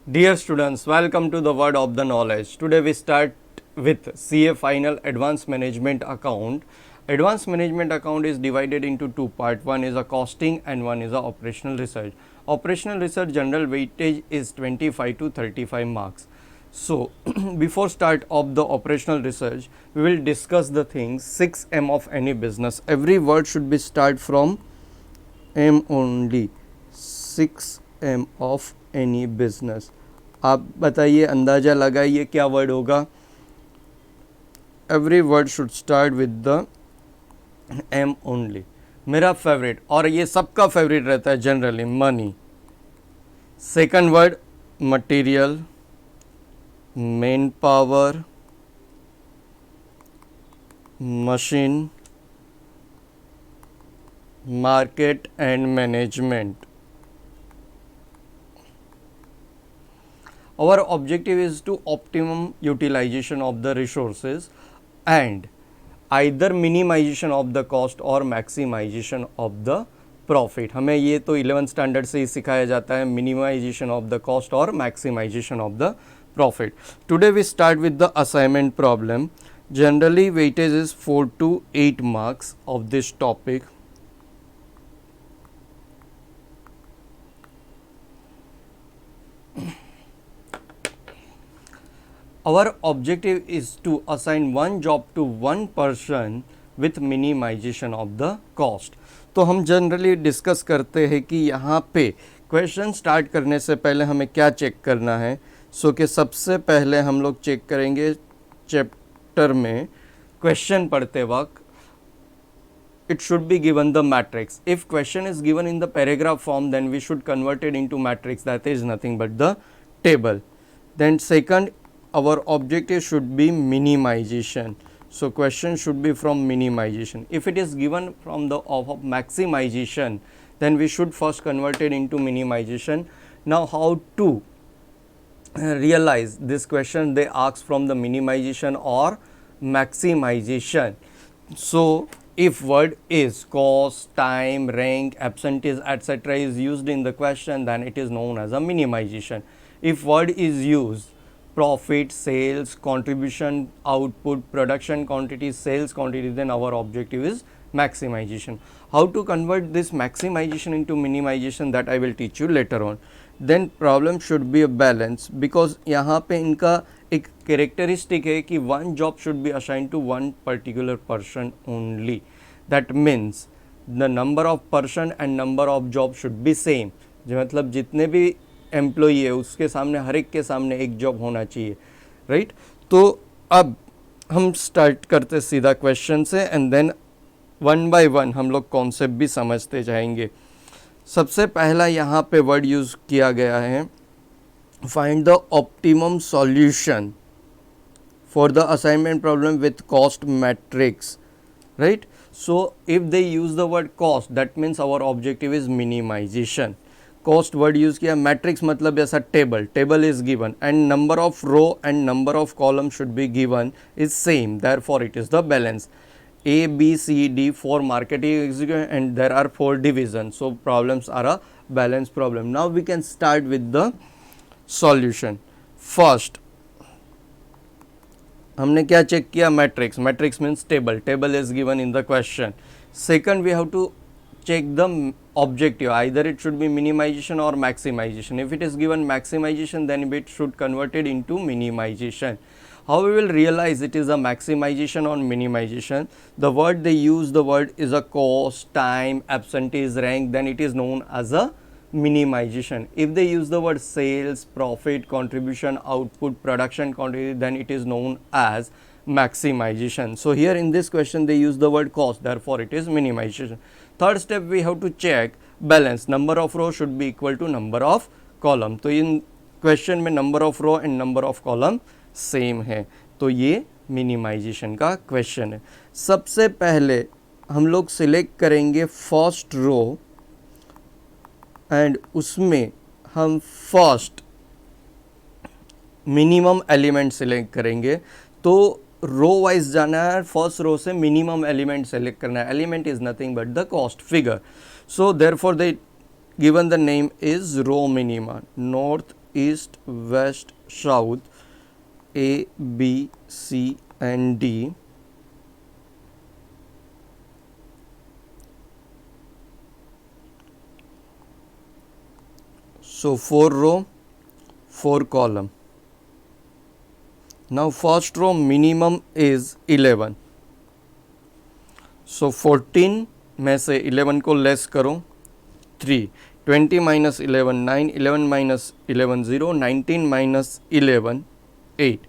Dear students, welcome to the Word of the Knowledge. Today we start with CA Final Advanced Management Account. Advanced Management Account is divided into two parts. One is a costing and one is a operational research. Operational research general weightage is 25 to 35 marks. So, before start of the operational research, we will discuss the things 6M of any business. Every word should be start from M only. 6M of any business. आप बताइए, अंदाज़ा लगाइए क्या word होगा. Every word should start with the am only. मेरा favourite और ये सबका फेवरेट रहता है generally, money. Second word material, man power, machine, market and management. Our objective is to optimum utilization of the resources and either minimization of the cost or maximization of the profit. हमें ये तो 11th standard से ही सिखाया जाता है, minimization of the cost और maximization of the profit. Today we start with the assignment problem. Generally weightage is 4 to 8 marks of this topic. Our objective is to assign one job to one person with minimization of the cost. तो हम generally discuss करते हैं कि यहाँ पे question start करने से पहले हमें क्या चेक करना है. सो कि सबसे पहले हम लोग चेक करेंगे चैप्टर में क्वेश्चन पढ़ते वक्त it should be given the matrix. If question is given in the paragraph form, then we should convert it into matrix, that is nothing but the table. Then second, our objective should be minimization. So question should be from minimization. If it is given from the of maximization, then we should first convert it into minimization. Now how to realize this question? They ask from the minimization or maximization. So if word is cost, time, rank, absentees, etc. is used in the question, then it is known as a minimization. If word is used profit, sales, contribution, output, production quantity, sales quantity, then our objective is maximization. How to convert this maximization into minimization, that I will teach you later on. Then problem should be a balance, because यहाँ पे इनका एक characteristic है कि one job should be assigned to one particular person only. That means the number of person and number of job should be same. जो मतलब जितने भी एम्प्लॉई है उसके सामने, हर एक के सामने एक जॉब होना चाहिए, राइट. तो अब हम स्टार्ट करते सीधा क्वेश्चन से and then one by one हम लोग कॉन्सेप्ट भी समझते जाएंगे. सबसे पहला यहाँ पे वर्ड यूज़ किया गया है, find the optimum solution for the assignment problem with cost matrix, right. So if they use the word cost, that means our objective is minimisation. Cost word use किया, मैट्रिक्स मतलब ऐसा table, table is given and number of row and number of column should be given is same, therefore it is the balance. A, B, C, D, 4 marketing executive and there are 4 divisions. So problems are a balanced problem. Now we can start with the solution. First हमने क्या check किया, matrix. Matrix means table, table is given in the question. Second we have to check the objective, either it should be minimization or maximization. If it is given maximization, then it should convert it into minimization. How we will realize it is a maximization or minimization? The word they use, the word is a cost, time, absentees, rank, then it is known as a minimization. If they use the word sales, profit, contribution, output, production quantity, then it is known as maximization. So here in this question they use the word cost, therefore it is minimization. Third step we have to check balance, number of row should be equal to number of column. तो इन question में number of row and number of column same है, तो ये minimisation का question है. सबसे पहले हम लोग सिलेक्ट करेंगे फर्स्ट रो एंड उसमें हम फर्स्ट मिनिमम एलिमेंट सिलेक्ट करेंगे. तो रो वाइज जाना है, फर्स्ट रो से मिनिमम एलिमेंट सेलेक्ट करना है. Element is nothing but the cost figure. So therefore they given the name is row minima. North east, west, south, A, B, C and D. So 4 row, 4 column. Now first row minimum is 11. So 14 में से 11 को less करो 3, 20 minus 11 9, 11 minus 11 0, 19 minus 11 8.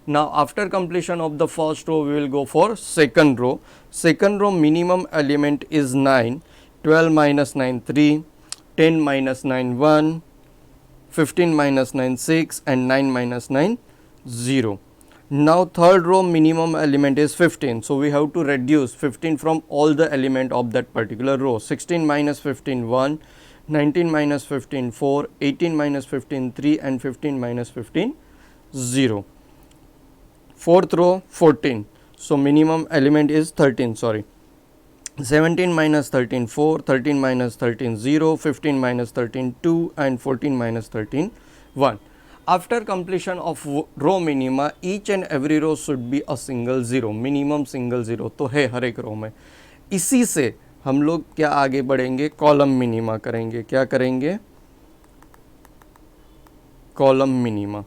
Now after completion of the first row we will go for second row. Second row minimum element is 9, 12 minus 9 3, 10 minus 9 1, 15 minus 9 6 and 9 minus 9 0. Now third row minimum element is 15, so we have to reduce 15 from all the element of that particular row. 16 minus 15 1, 19 minus 15 4, 18 minus 15 3 and 15 minus 15 0. Fourth row 14, so minimum element is 13, sorry. 17 minus 13 4, 13 minus 13 0, 15 minus 13 2 and 14 minus 13 1. After completion of row minima, each and every row should be a single zero, minimum single zero तो है हर एक रो में. इसी से हम लोग क्या आगे बढ़ेंगे, कॉलम मिनिमा करेंगे. क्या करेंगे, column minima.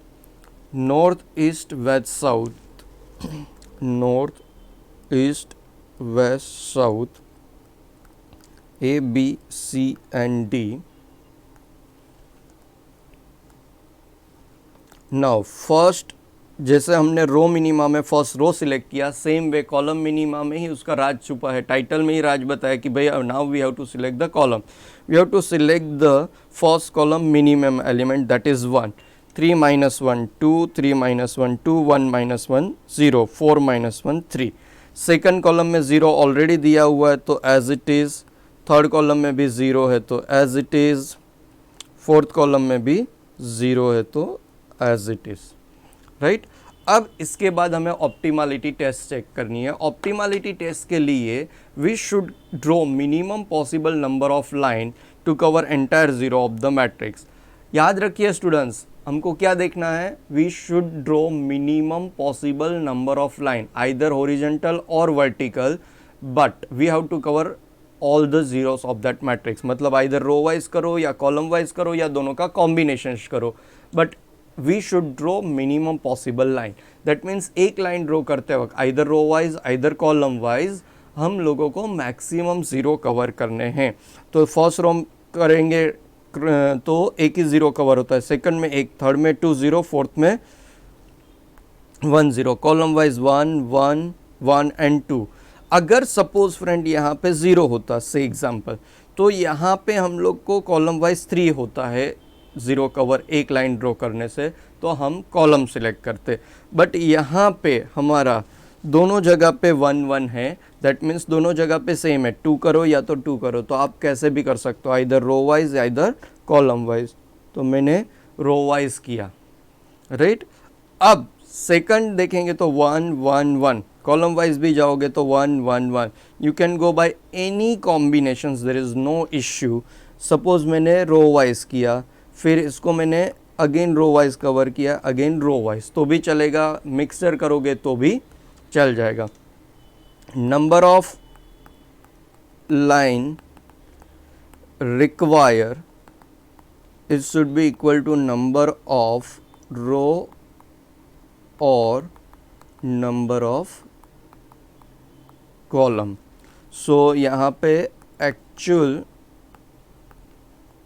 North east west south, north east west south, A, B, C and D. Now first जैसे हमने रो मिनिमा में फर्स्ट रो सिलेक्ट किया, सेम वे कॉलम मिनिमा में ही उसका राज छुपा है. टाइटल में ही राज बताया कि भाई now we have to select the column. We have to select the first column minimum element that is 1. 3 minus 1 2, 3 minus 1 2, 1 minus 1 0, 4 minus 1 3. Second column में 0 ऑलरेडी दिया हुआ है तो as it is. Third column में भी 0 है तो as it is. Fourth column में भी 0 है तो एज इट इज. राइट. अब इसके बाद हमें ऑप्टिमलिटी टेस्ट चेक करनी है. ऑप्टिमलिटी टेस्ट के लिए we should draw minimum possible number of line to cover entire zero of the matrix. याद रखिए स्टूडेंट्स, हमको क्या देखना है, we should draw minimum possible number of line either horizontal और vertical, but we have to cover all the zeros of that matrix. मतलब either row wise करो या कॉलम वाइज करो या दोनों का कॉम्बिनेशन करो, but we should draw minimum possible line. That means एक लाइन ड्रॉ करते वक्त either row wise either column wise हम लोगों को मैक्सिमम जीरो कवर करने हैं. तो फर्स्ट रो करेंगे तो एक ही जीरो कवर होता है, सेकंड में एक, थर्ड में 2 0, फोर्थ में 1 0. Column wise 1 1 1 and 2. अगर सपोज फ्रेंड यहाँ पे 0 होता से एग्जाम्पल, तो यहाँ पे हम लोग को कॉलम वाइज 3 होता है ज़ीरो कवर एक लाइन ड्रॉ करने से, तो हम कॉलम सिलेक्ट करते. बट यहाँ पे हमारा दोनों जगह पे 1 1 है, दैट मीन्स दोनों जगह पे सेम है. 2 करो या तो 2 करो, तो आप कैसे भी कर सकते हो, आइदर रो वाइज या इधर कॉलम वाइज. तो मैंने रो वाइज किया. राइट. अब सेकंड देखेंगे तो 1 1 1. कॉलम वाइज भी जाओगे तो 1 1 1. You can go by any combinations, there is no issue. Suppose मैंने रो वाइज किया, फिर इसको मैंने अगेन रो वाइज कवर किया, अगेन रो वाइज, तो भी चलेगा. मिक्सचर करोगे तो भी चल जाएगा. Number of line require it should be equal to number of row और नंबर ऑफ कॉलम. सो यहाँ पे actual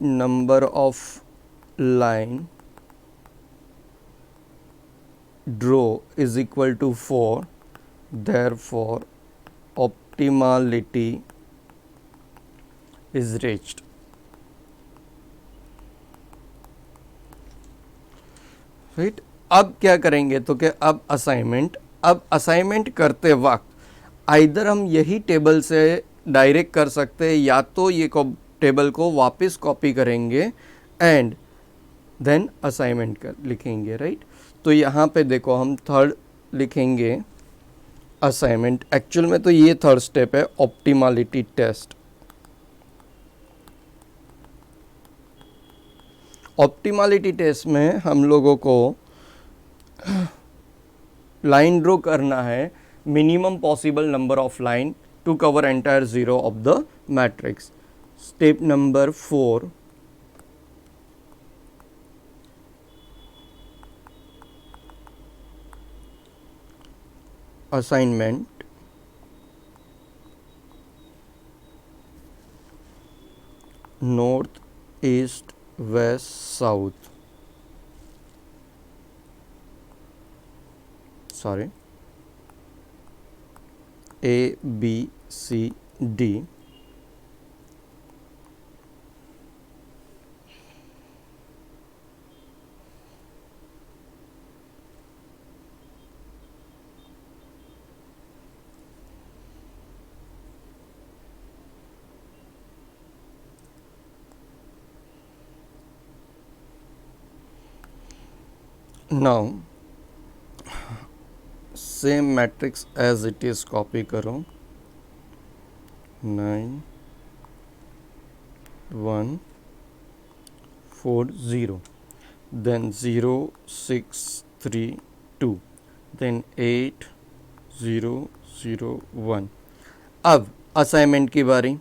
number of line draw is equal to 4, therefore optimality is reached. Right. अब क्या करेंगे तो क्या, अब असाइनमेंट करते वक्त आइदर हम यही टेबल से डायरेक्ट कर सकते हैं या तो ये टेबल को वापस कॉपी करेंगे एंड देन असाइनमेंट कर लिखेंगे. राइट. तो यहाँ पे देखो हम थर्ड लिखेंगे असाइनमेंट. एक्चुअल में तो ये थर्ड स्टेप है, ऑप्टिमलिटी टेस्ट. ऑप्टिमलिटी टेस्ट में हम लोगों को लाइन ड्रॉ करना है minimum possible number of line to cover entire zero of the matrix. Step number 4, assignment. North, east, west, south. Sorry. A, B, C, D. Now same matrix as it is copy करो. 9 1 4 0, then 0 6 3 2, then 8 0 0 1. अब assignment की बारी.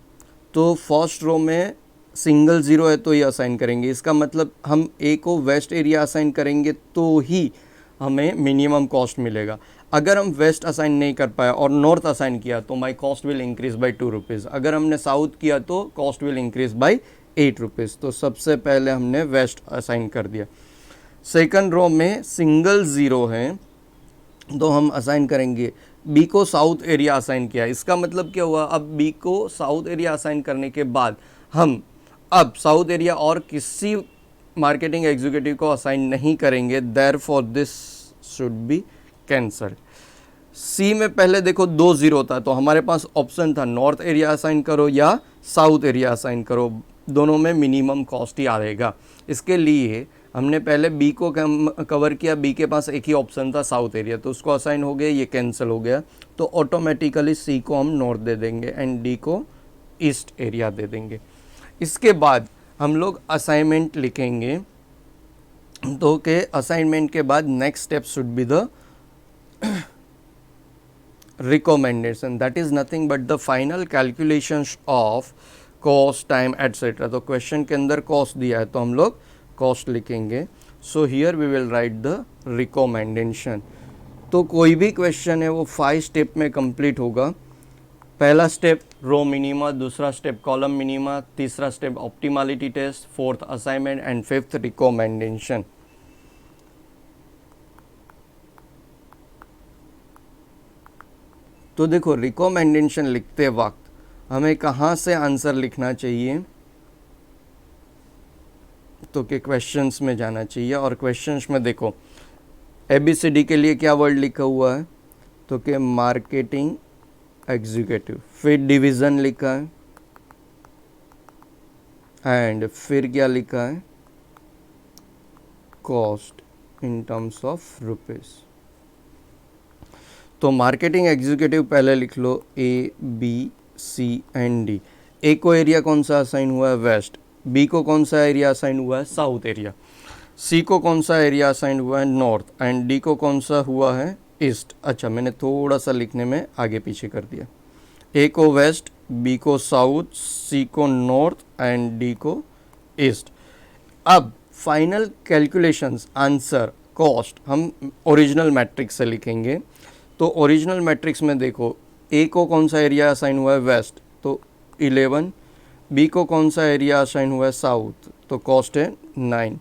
तो first row में single zero है तो ये assign करेंगे. इसका मतलब हम ए को वेस्ट एरिया असाइन करेंगे तो ही हमें मिनिमम कॉस्ट मिलेगा. अगर हम वेस्ट असाइन नहीं कर पाए और नॉर्थ असाइन किया तो my cost will increase by 2 rupees. अगर हमने साउथ किया तो cost will increase by 8 rupees. तो सबसे पहले हमने वेस्ट असाइन कर दिया. सेकंड रो में सिंगल ज़ीरो है तो हम असाइन करेंगे. बी को साउथ एरिया असाइन किया. इसका मतलब क्या हुआ, अब बी को साउथ एरिया असाइन करने के बाद हम अब साउथ एरिया और किसी मार्केटिंग एग्जीक्यूटिव को असाइन नहीं करेंगे. Therefore this should be cancel. C में पहले देखो 2 ज़ीरो था तो हमारे पास ऑप्शन था नॉर्थ एरिया असाइन करो या साउथ एरिया असाइन करो. दोनों में मिनिमम कॉस्ट ही आएगा. इसके लिए हमने पहले बी को कवर किया. बी के पास एक ही ऑप्शन था साउथ एरिया, तो उसको असाइन हो गया, ये कैंसिल हो गया. तो ऑटोमेटिकली सी को हम नॉर्थ दे देंगे एंड डी को ईस्ट एरिया दे देंगे. इसके बाद हम लोग असाइनमेंट लिखेंगे. तो के असाइनमेंट के बाद next step should be the recommendation. That is nothing but the final calculations of cost, time etcetera. तो क्वेश्चन के अंदर कॉस्ट दिया है तो हम लोग कॉस्ट लिखेंगे. So here we will write the recommendation. तो कोई भी क्वेश्चन है वो 5 स्टेप में कंप्लीट होगा. पहला स्टेप रो मिनिमा, दूसरा स्टेप कॉलम मिनिमा, तीसरा step optimality test, fourth assignment and fifth recommendation. तो देखो रिकमेंडेशन लिखते वक्त हमें कहाँ से आंसर लिखना चाहिए, तो के क्वेश्चंस में जाना चाहिए. और क्वेश्चंस में देखो ABCD के लिए क्या वर्ड लिखा हुआ है, तो के मार्केटिंग एग्जीक्यूटिव, फिर डिवीज़न लिखा है एंड फिर क्या लिखा है, cost in terms of rupees. तो मार्केटिंग एग्जीक्यूटिव पहले लिख लो ABCD. ए को एरिया कौन सा असाइन हुआ है, वेस्ट. बी को कौन सा एरिया असाइन हुआ है, साउथ एरिया. सी को कौन सा एरिया असाइन हुआ है, नॉर्थ. एंड डी को कौन सा हुआ है, ईस्ट. अच्छा, मैंने थोड़ा सा लिखने में आगे पीछे कर दिया. ए को वेस्ट, बी को साउथ, सी को नॉर्थ एंड डी को ईस्ट. अब फाइनल कैलकुलेशंस, आंसर, कॉस्ट हम ओरिजिनल मैट्रिक्स से लिखेंगे. तो ओरिजिनल मैट्रिक्स में देखो ए को कौन सा एरिया असाइन हुआ है, वेस्ट, तो 11. बी को कौन सा एरिया असाइन हुआ है, साउथ, तो कॉस्ट है 9.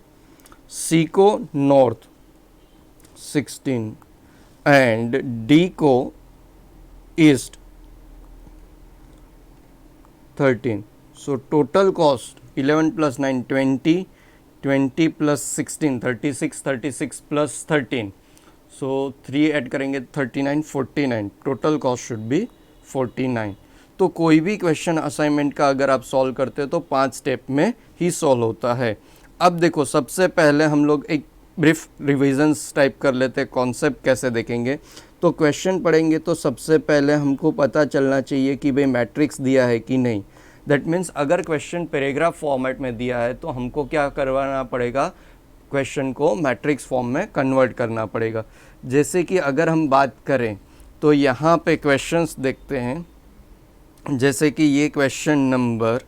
सी को नॉर्थ 16 एंड डी को east 13. So total cost 11 plus 9 20, 20 plus 16 36, 36 plus 13. सो 3 ऐड करेंगे 39, 49. Total cost should be 49. तो कोई भी क्वेश्चन असाइनमेंट का अगर आप सॉल्व करते हो तो 5 स्टेप में ही सॉल्व होता है. अब देखो सबसे पहले हम लोग एक ब्रीफ रिविजन्स टाइप कर लेते हैं, कॉन्सेप्ट कैसे देखेंगे. तो क्वेश्चन पढ़ेंगे तो सबसे पहले हमको पता चलना चाहिए कि भाई मैट्रिक्स दिया है कि नहीं. दैट मीन्स अगर क्वेश्चन पैराग्राफ फॉर्मेट में दिया है तो हमको क्या करवाना पड़ेगा, क्वेश्चन को मैट्रिक्स फॉर्म में कन्वर्ट करना पड़ेगा। जैसे कि अगर हम बात करें तो यहाँ पे क्वेश्चंस देखते हैं, जैसे कि ये क्वेश्चन नंबर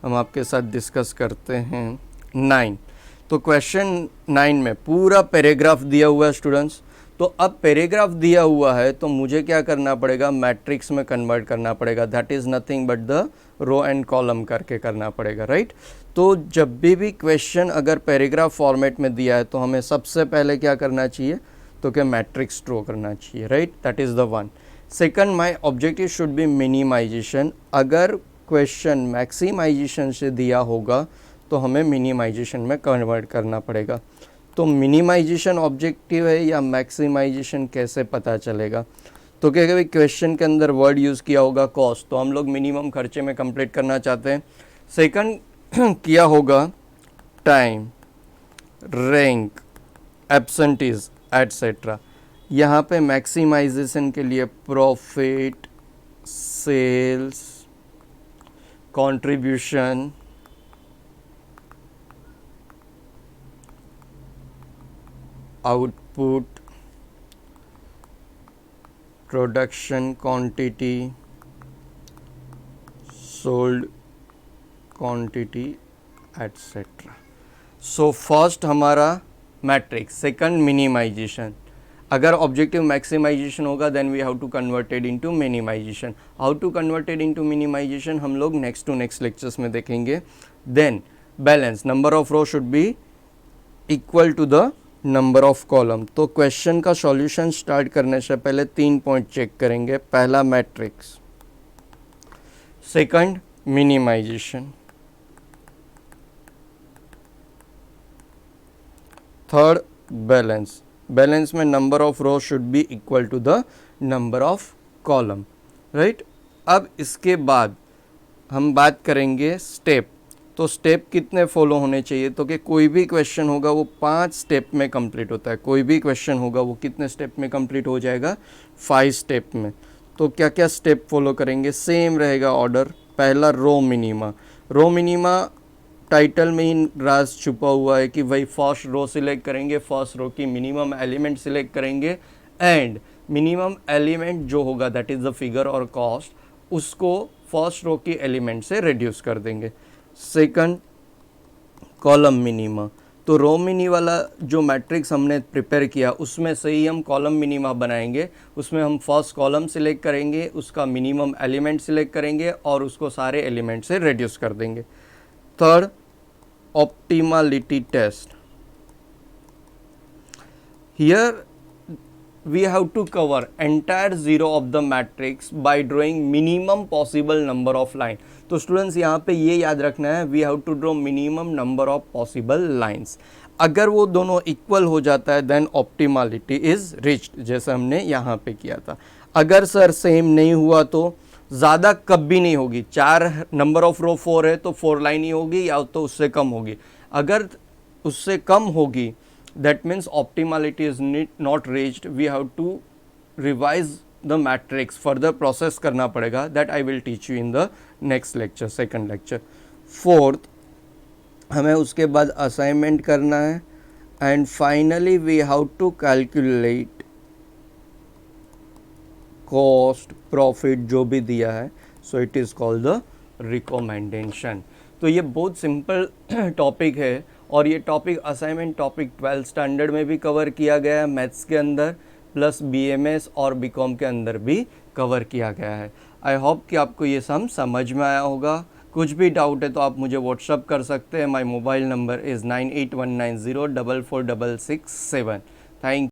हम आपके साथ डिस्कस करते हैं 9। तो क्वेश्चन 9 में पूरा पैराग्राफ दिया हुआ है स्टूडेंट्स। तो अब पैराग्राफ दिया हुआ है तो मुझे क्या करना पड़ेगा, मैट्रिक्स में कन्वर्ट करना पड़ेगा। That is nothing but the row and column करके करना पड़ेगा, राइट। तो जब भी क्वेश्चन अगर पैराग्राफ फॉर्मेट में दिया है तो हमें सबसे पहले क्या करना चाहिए, तो क्या मैट्रिक्स ड्रॉ करना चाहिए, right. That is the one. Second, my objective should be minimization. अगर क्वेश्चन मैक्सिमाइजेशन से दिया होगा तो हमें मिनिमाइजेशन में कन्वर्ट करना पड़ेगा। तो मिनिमाइजेशन ऑब्जेक्टिव है या मैक्सिमाइजेशन कैसे पता चलेगा, तो क्या कभी क्वेश्चन के अंदर वर्ड यूज़ किया होगा कॉस्ट, तो हम लोग मिनिमम खर्चे में कंप्लीट करना चाहते हैं। सेकंड किया होगा टाइम, रैंक, एब्सेंटीज एटसेट्रा। यहाँ पे मैक्सिमाइजेशन के लिए profit, sales, contribution, output, production quantity, sold quantity etcetera. So first हमारा मैट्रिक्स, सेकंड मिनिमाइजेशन। अगर ऑब्जेक्टिव मैक्सिमाइजेशन होगा then we have to converted into minimization. How to converted into minimization हम लोग next to next lectures में देखेंगे। Then balance, number of row should be equal to the number of column. तो question का solution start करने से पहले 3 point check करेंगे। पहला matrix, second minimization, third balance. Balance में number of row should be equal to the number of column, right. अब इसके बाद हम बात करेंगे स्टेप। तो स्टेप कितने फॉलो होने चाहिए, तो कि कोई भी क्वेश्चन होगा वो 5 स्टेप में कंप्लीट होता है। कोई भी क्वेश्चन होगा वो कितने स्टेप में कंप्लीट हो जाएगा, 5 स्टेप में। तो क्या क्या स्टेप फॉलो करेंगे, सेम रहेगा ऑर्डर। पहला row minima. Row minima title में ही राज छुपा हुआ है कि भाई फर्स्ट रो सिलेक्ट करेंगे, फर्स्ट रो की मिनिमम एलिमेंट सिलेक्ट करेंगे एंड मिनिमम एलिमेंट जो होगा दैट इज़ द फिगर और कॉस्ट, उसको फर्स्ट रो की एलिमेंट से रिड्यूस कर देंगे। Second column minima. तो रो मिनी वाला जो मैट्रिक्स हमने प्रिपेयर किया उसमें से ही हम कॉलम मिनिमा बनाएंगे। उसमें हम फर्स्ट कॉलम सिलेक्ट करेंगे, उसका मिनिमम एलिमेंट सिलेक्ट करेंगे और उसको सारे एलिमेंट से रिड्यूस कर देंगे। Third optimality test. Here we have to cover entire zero of the matrix by drawing minimum possible number of line. तो स्टूडेंट्स यहाँ पे ये याद रखना है, we have to draw minimum number of possible lines. अगर वो दोनों इक्वल हो जाता है देन optimality is reached, जैसे हमने यहाँ पे किया था। अगर सर सेम नहीं हुआ तो ज़्यादा कभी नहीं होगी। 4 नंबर ऑफ रो 4 है तो 4 लाइन ही होगी या तो उससे कम होगी। अगर उससे कम होगी that means optimality is not reached, we have to revise the matrix, further process करना पड़ेगा। That I will teach you in the next lecture, second lecture. Fourth हमें उसके बाद असाइनमेंट करना है and finally we have to calculate cost, profit जो भी दिया है। So it is called the recommendation. तो ये बहुत सिंपल टॉपिक है और ये topic assignment topic 12th standard में भी कवर किया गया है मैथ्स के अंदर, प्लस BMS और BCom के अंदर भी कवर किया गया है। आई होप कि आपको ये सब समझ में आया होगा। कुछ भी डाउट है तो आप मुझे व्हाट्सअप कर सकते हैं। My mobile number is 9819044667। Thank